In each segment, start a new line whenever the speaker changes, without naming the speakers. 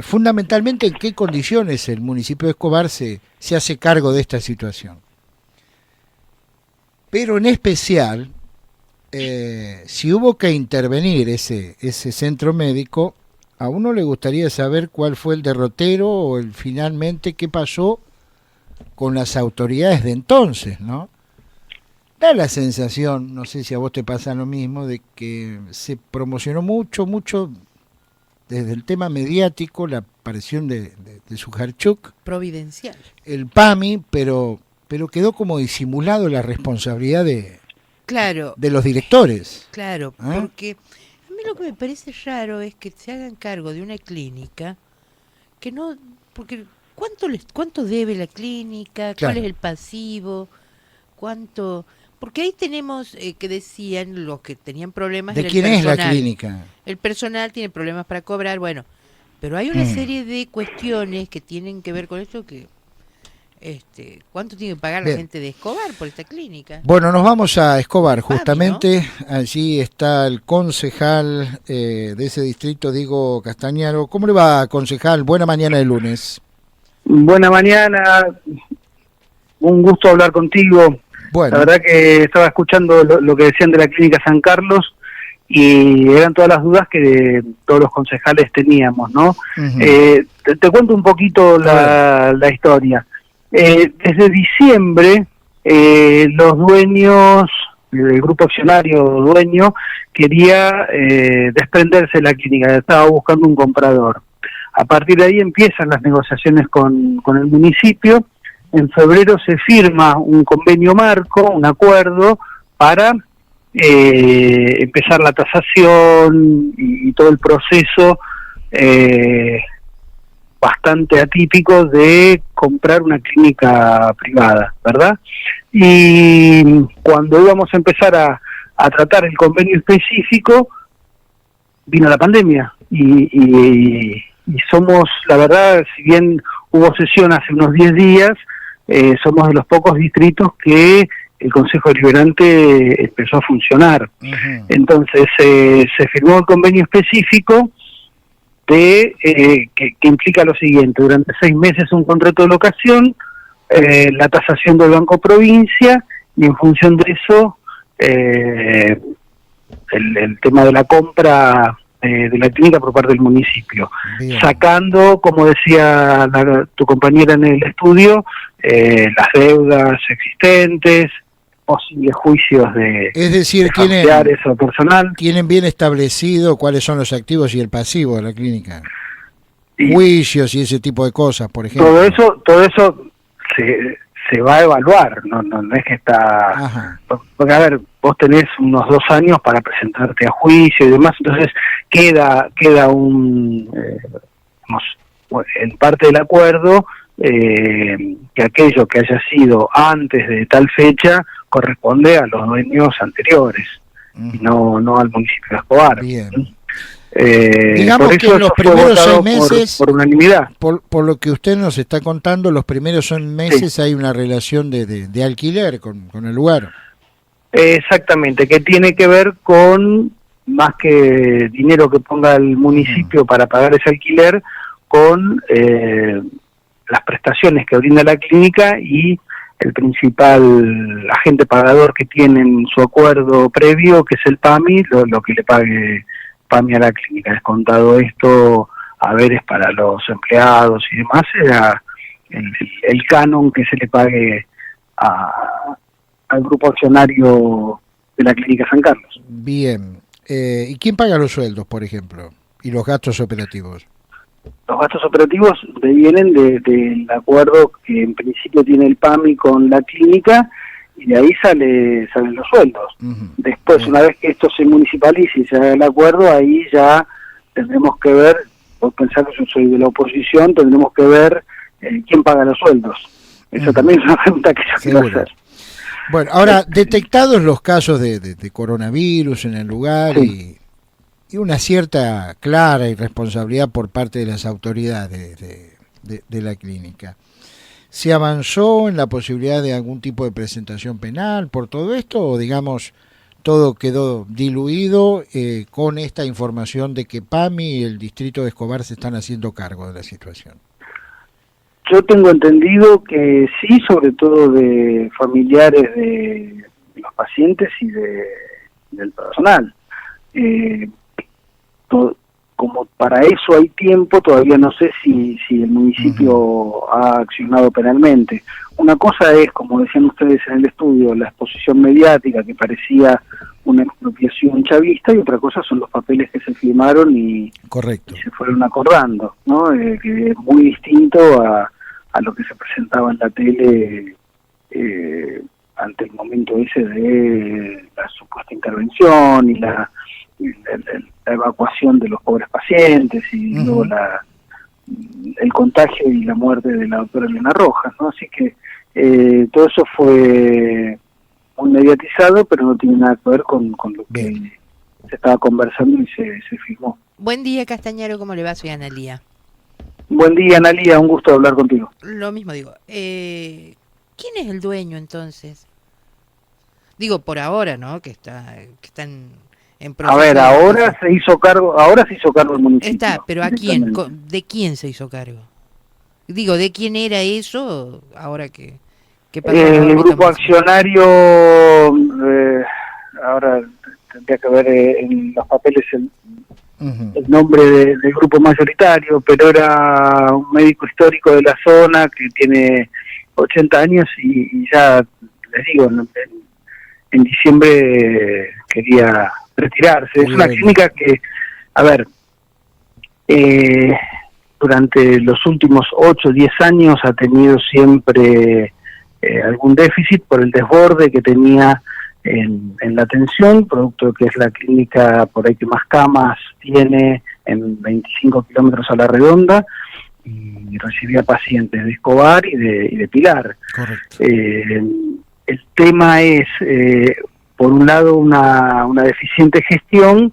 fundamentalmente en qué condiciones el municipio de Escobar se hace cargo de esta situación. Pero en especial, si hubo que intervenir ese centro médico, a uno le gustaría saber cuál fue el derrotero o finalmente qué pasó con las autoridades de entonces, ¿no? Da la sensación, no sé si a vos te pasa lo mismo, de que se promocionó mucho desde el tema mediático, la aparición de Sujarchuk,
Providencial.
el PAMI, pero quedó como disimulado la responsabilidad
Claro,
de los directores.
claro, porque a mí lo que me parece raro es que se hagan cargo de una clínica que no, porque cuánto debe la clínica, cuál
Claro.
es el pasivo, cuánto, porque ahí tenemos que decían los que tenían problemas
¿De
era el
quién es la
personal.
clínica?
El personal tiene problemas para cobrar, bueno, pero hay una serie de cuestiones que tienen que ver con esto que ¿cuánto tiene que pagar la
Bien.
gente de Escobar por esta clínica?
Bueno, nos vamos a Escobar,
PAMI,
justamente. Allí está el concejal de ese distrito, Diego Castañaro. ¿Cómo le va, concejal? Buena mañana de lunes.
Buena mañana, un gusto hablar contigo.
Bueno.
La verdad que estaba escuchando lo que decían de la Clínica San Carlos y eran todas las dudas que todos los concejales teníamos, ¿no? Te cuento un poquito la historia. Desde diciembre, los dueños, el grupo accionario dueño, quería desprenderse de la clínica, estaba buscando un comprador. A partir de ahí empiezan las negociaciones con el municipio. En febrero se firma un convenio marco, un acuerdo, para empezar la tasación y todo el proceso bastante atípico de comprar una clínica privada, ¿verdad? Y cuando íbamos a empezar a tratar el convenio específico, vino la pandemia y somos, la verdad, si bien hubo sesión hace unos 10 días, somos de los pocos distritos que el Consejo Deliberante empezó a funcionar. Entonces se firmó el convenio específico que implica lo siguiente: durante 6 meses un contrato de locación, la tasación del Banco Provincia, y en función de eso el tema de la compra de la clínica por parte del municipio. Bien. Sacando, como decía tu compañera en el estudio, las deudas existentes, posibles juicios de,
es decir,
de familiares o personal.
¿Tienen bien establecido cuáles son los activos y el pasivo de la clínica? Juicios y ese tipo de cosas, por ejemplo.
Todo eso se va a evaluar, no es que está... Ajá. Porque, a ver, vos tenés unos 2 años para presentarte a juicio y demás, entonces queda en parte del acuerdo que aquello que haya sido antes de tal fecha corresponde a los dueños anteriores, y no al municipio de Escobar.
Bien. Digamos
por eso
que en los primeros 6 meses,
por unanimidad.
Por lo que usted nos está contando, los primeros 6 meses sí hay una relación de alquiler con el lugar.
Exactamente, que tiene que ver con, más que dinero que ponga el municipio para pagar ese alquiler, con las prestaciones que brinda la clínica y el principal agente pagador que tiene en su acuerdo previo, que es el PAMI, lo que le pague PAMI a la clínica. Descontado esto, haberes para los empleados y demás, era el canon que se le pague al grupo accionario de la Clínica San Carlos.
Bien. ¿Y quién paga los sueldos, por ejemplo? ¿Y los gastos operativos?
Los gastos operativos devienen del acuerdo que en principio tiene el PAMI con la clínica, y de ahí salen los sueldos. Después, una vez que esto se municipalice y se haga el acuerdo, ahí ya tendremos que ver, vos pensás que yo soy de la oposición, tendremos que ver quién paga los sueldos. Eso también es una pregunta que yo quiero hacer.
Bueno, ahora, detectados los casos de coronavirus en el lugar, sí, y una cierta clara irresponsabilidad por parte de las autoridades de la clínica, ¿se avanzó en la posibilidad de algún tipo de presentación penal por todo esto, o digamos, todo quedó diluido con esta información de que PAMI y el distrito de Escobar se están haciendo cargo de la situación.
Yo tengo entendido que sí, sobre todo de familiares de los pacientes y del personal. Como para eso hay tiempo, todavía no sé si el municipio ha accionado penalmente. Una cosa es, como decían ustedes en el estudio, la exposición mediática que parecía una expropiación chavista, y otra cosa son los papeles que se firmaron y se fueron acordando, ¿no? Que es muy distinto a lo que se presentaba en la tele ante el momento ese de la supuesta intervención y la evacuación de los pobres pacientes y luego el contagio y la muerte de la doctora Elena Rojas, ¿no? Así que todo eso fue muy mediatizado, pero no tiene nada que ver con lo que se estaba conversando y se firmó.
Buen día, Castañaro, ¿cómo le va? Soy Analía.
Buen día, Analía, un gusto hablar contigo.
Lo mismo digo. ¿Quién es el dueño entonces? Digo, por ahora, ¿no? Que están en proceso.
A ver, ahora se hizo cargo el municipio.
Está, pero ¿a quién? ¿De quién se hizo cargo? Digo, ¿de quién era eso ahora que pasó?
El grupo accionario, ahora tendría que ver en los papeles el nombre del grupo mayoritario, pero era un médico histórico de la zona que tiene 80 años y ya, les digo, en diciembre quería retirarse. Es una clínica que, a ver, durante los últimos 8 o 10 años ha tenido siempre algún déficit por el desborde que tenía en la atención, producto de que es la clínica por ahí que más camas tiene en 25 kilómetros a la redonda, y recibía pacientes de Escobar y de Pilar.
Correcto.
El tema es, por un lado, una deficiente gestión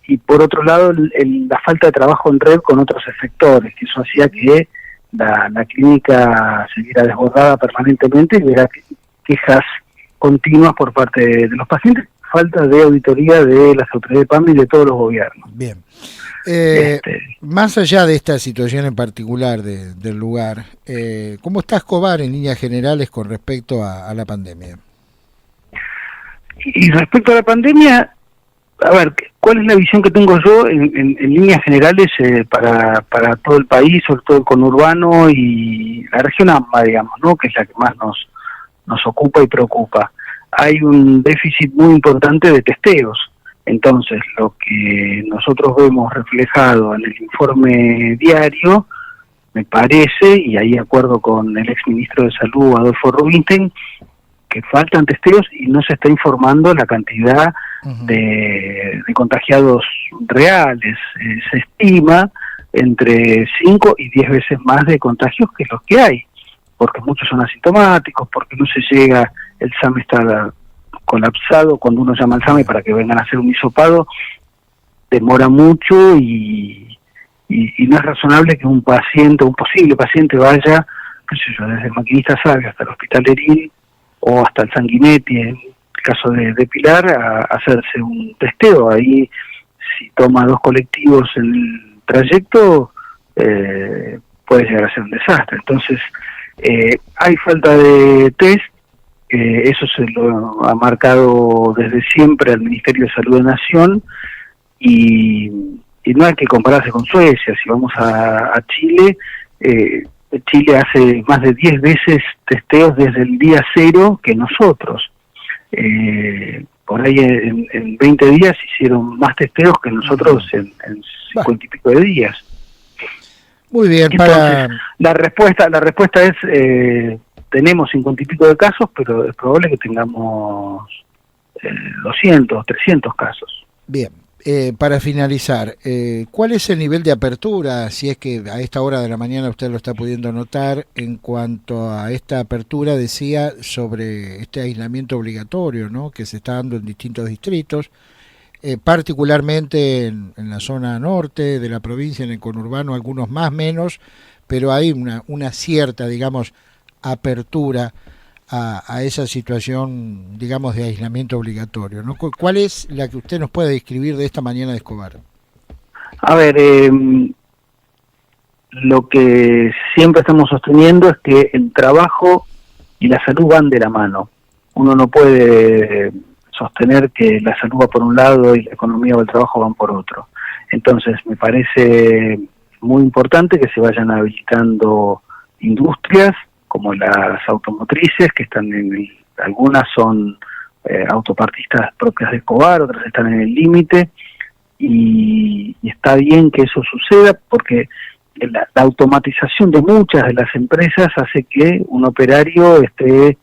y por otro lado, la falta de trabajo en red con otros efectores, que eso hacía que la clínica se viera desbordada permanentemente y hubiera quejas continuas por parte de los pacientes, falta de auditoría de las autoridades de PAMI y de todos los gobiernos.
Bien. Más allá de esta situación en particular del lugar, ¿cómo está Escobar en líneas generales con respecto a la pandemia?
Y respecto a la pandemia, a ver, ¿cuál es la visión que tengo yo en líneas generales para todo el país, sobre todo el conurbano y la región AMBA, digamos, ¿no? Que es la que más nos ocupa y preocupa? Hay un déficit muy importante de testeos. Entonces, lo que nosotros vemos reflejado en el informe diario, me parece, y ahí acuerdo con el exministro de Salud, Adolfo Rubinstein, que faltan testeos y no se está informando la cantidad de contagiados reales. Se estima entre 5 y 10 veces más de contagios que los que hay, porque muchos son asintomáticos, porque no se llega, el SAME está colapsado, cuando uno llama al SAME para que vengan a hacer un hisopado, demora mucho y no es razonable que un posible paciente vaya, qué sé yo, desde el Maquinista Sabio hasta el Hospital Herín o hasta el Sanguinetti, en el caso de Pilar, a hacerse un testeo. Ahí, si toma 2 colectivos el trayecto, puede llegar a ser un desastre. Entonces, hay falta de test. Eso se lo ha marcado desde siempre al Ministerio de Salud de Nación y no hay que compararse con Suecia. Si vamos a Chile, Chile hace más de 10 veces testeos desde el día 0 que nosotros. Por ahí en 20 días hicieron más testeos que nosotros en 50 y pico de días.
Muy bien.
Entonces, la respuesta es... tenemos 50 y pico de casos, pero es probable que tengamos 200, 300 casos.
Bien, para finalizar, ¿cuál es el nivel de apertura, si es que a esta hora de la mañana usted lo está pudiendo notar, en cuanto a esta apertura, decía, sobre este aislamiento obligatorio, ¿no?, que se está dando en distintos distritos, particularmente en la zona norte de la provincia, en el conurbano, algunos más, menos, pero hay una cierta, digamos, apertura a esa situación, digamos, de aislamiento obligatorio, ¿no? ¿Cuál es la que usted nos puede describir de esta mañana de Escobar?
A ver, lo que siempre estamos sosteniendo es que el trabajo y la salud van de la mano. Uno no puede sostener que la salud va por un lado y la economía o el trabajo van por otro. Entonces, me parece muy importante que se vayan habilitando industrias como las automotrices, que están algunas son autopartistas propias de Escobar, otras están en el límite, y está bien que eso suceda porque la automatización de muchas de las empresas hace que un operario esté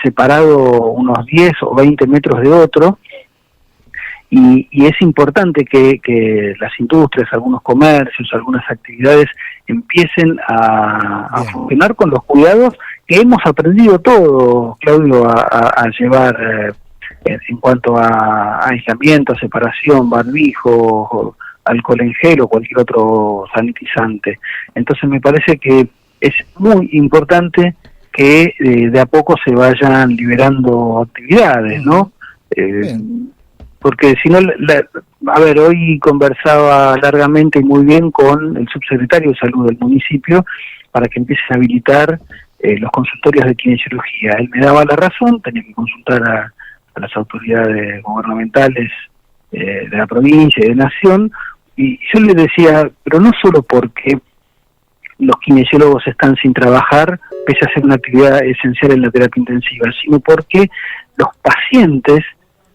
separado unos 10 o 20 metros de otro, y es importante que las industrias, algunos comercios, algunas actividades empiecen a funcionar con los cuidados que hemos aprendido todos, Claudio, a llevar en cuanto a aislamiento, separación, barbijo, alcohol en gel o cualquier otro sanitizante. Entonces me parece que es muy importante que de a poco se vayan liberando actividades, ¿no? Porque si no, a ver, hoy conversaba largamente y muy bien con el subsecretario de Salud del municipio para que empiecen a habilitar los consultorios de kinesiología. Él me daba la razón, tenía que consultar a las autoridades gubernamentales de la provincia y de nación, y yo le decía, pero no solo porque los kinesiólogos están sin trabajar, pese a ser una actividad esencial en la terapia intensiva, sino porque los pacientes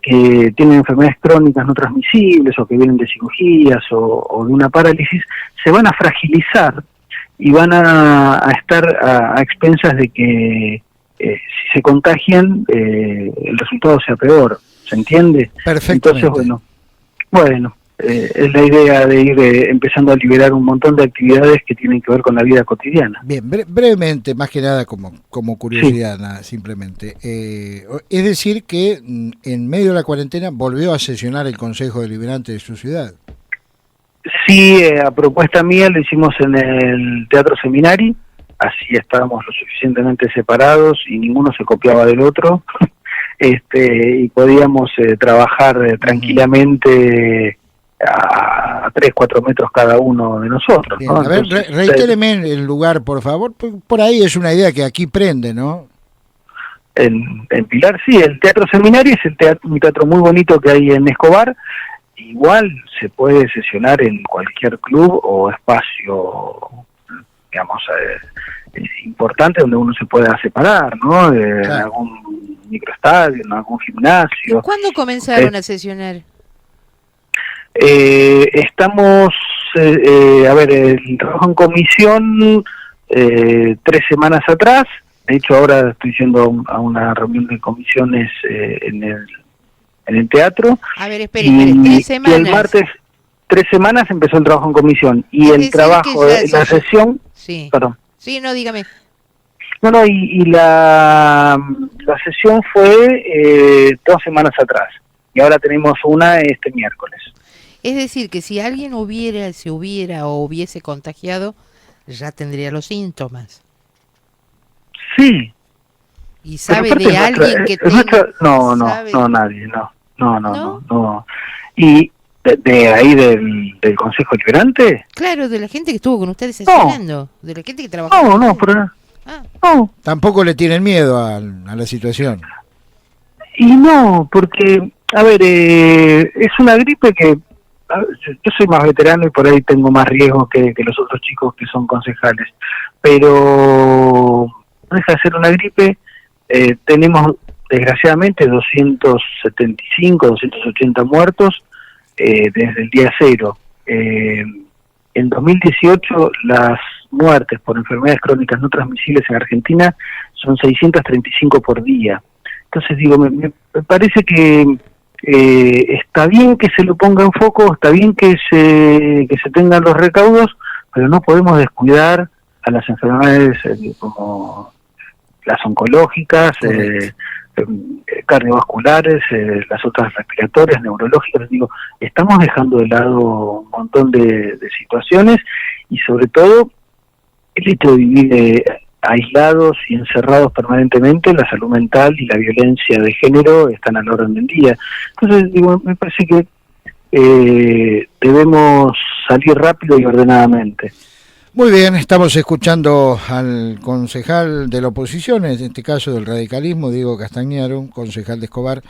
que tienen enfermedades crónicas no transmisibles o que vienen de cirugías o de una parálisis, se van a fragilizar y van a estar a expensas de que si se contagian el resultado sea peor, ¿se entiende?
Perfectamente.
Entonces, bueno, es la idea de ir empezando a liberar un montón de actividades que tienen que ver con la vida cotidiana.
Bien, brevemente, más que nada como curiosidad, sí. Nada, simplemente. Es decir que en medio de la cuarentena volvió a sesionar el Consejo Deliberante de su ciudad.
Sí, a propuesta mía lo hicimos en el Teatro Seminari, así estábamos lo suficientemente separados y ninguno se copiaba del otro, y podíamos trabajar tranquilamente a 3-4 metros cada uno de nosotros.
Bien,
¿no?
A ver,
Entonces,
reitéreme el lugar, por favor. Por ahí es una idea que aquí prende, ¿no?
En Pilar, sí, el Teatro Seminari es un teatro muy bonito que hay en Escobar. Igual se puede sesionar en cualquier club o espacio, digamos, importante donde uno se pueda separar, ¿no? En algún microestadio, en algún gimnasio.
¿Cuándo comenzaron a sesionar?
Estamos, a ver, el trabajo en comisión 3 semanas atrás. De hecho, ahora estoy yendo a una reunión de comisiones en el teatro.
A ver, espere, 3 semanas.
Y el martes, 3 semanas empezó el trabajo en comisión. Y el trabajo, la sesión...
Sí.
Perdón.
Sí, no, dígame.
No, y la sesión fue 2 semanas atrás. Y ahora tenemos una este miércoles.
Es decir, que si alguien se hubiera o hubiese contagiado, ya tendría los síntomas.
Sí.
¿Y sabe de alguien que tenga?
No, nadie, no. ¿Y de ahí del Consejo Liberante?
Claro, de la gente que estuvo con ustedes sesionando, de la gente que trabajó.
No.
Tampoco le tienen miedo a la situación.
Y no, porque, a ver, es una gripe que... Yo soy más veterano y por ahí tengo más riesgo que los otros chicos que son concejales, pero no deja de ser una gripe. Tenemos desgraciadamente 275, 280 muertos desde el día cero. En 2018 las muertes por enfermedades crónicas no transmisibles en Argentina son 635 por día. Entonces digo, me parece que está bien que se lo ponga en foco, está bien que se tengan los recaudos, pero no podemos descuidar a las enfermedades como las oncológicas, cardiovasculares, las otras respiratorias, neurológicas. Digo, estamos dejando de lado un montón de situaciones y sobre todo el hecho de vivir aislados y encerrados permanentemente, la salud mental y la violencia de género están al orden del día. Entonces, digo, me parece que debemos salir rápido y ordenadamente.
Muy bien, estamos escuchando al concejal de la oposición, en este caso del radicalismo, Diego Castañaro, concejal de Escobar.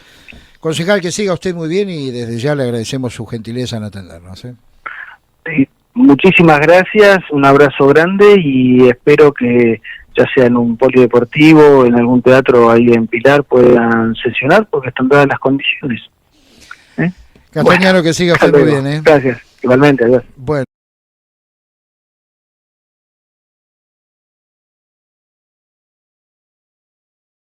Concejal, que siga usted muy bien y desde ya le agradecemos su gentileza en atendernos.
Sí, muchísimas gracias, un abrazo grande y espero que ya sea en un polideportivo o en algún teatro ahí en Pilar puedan sesionar porque están dadas las condiciones.
Castañaro, bueno, que siga usted muy bien.
Gracias, igualmente, adiós.
Bueno.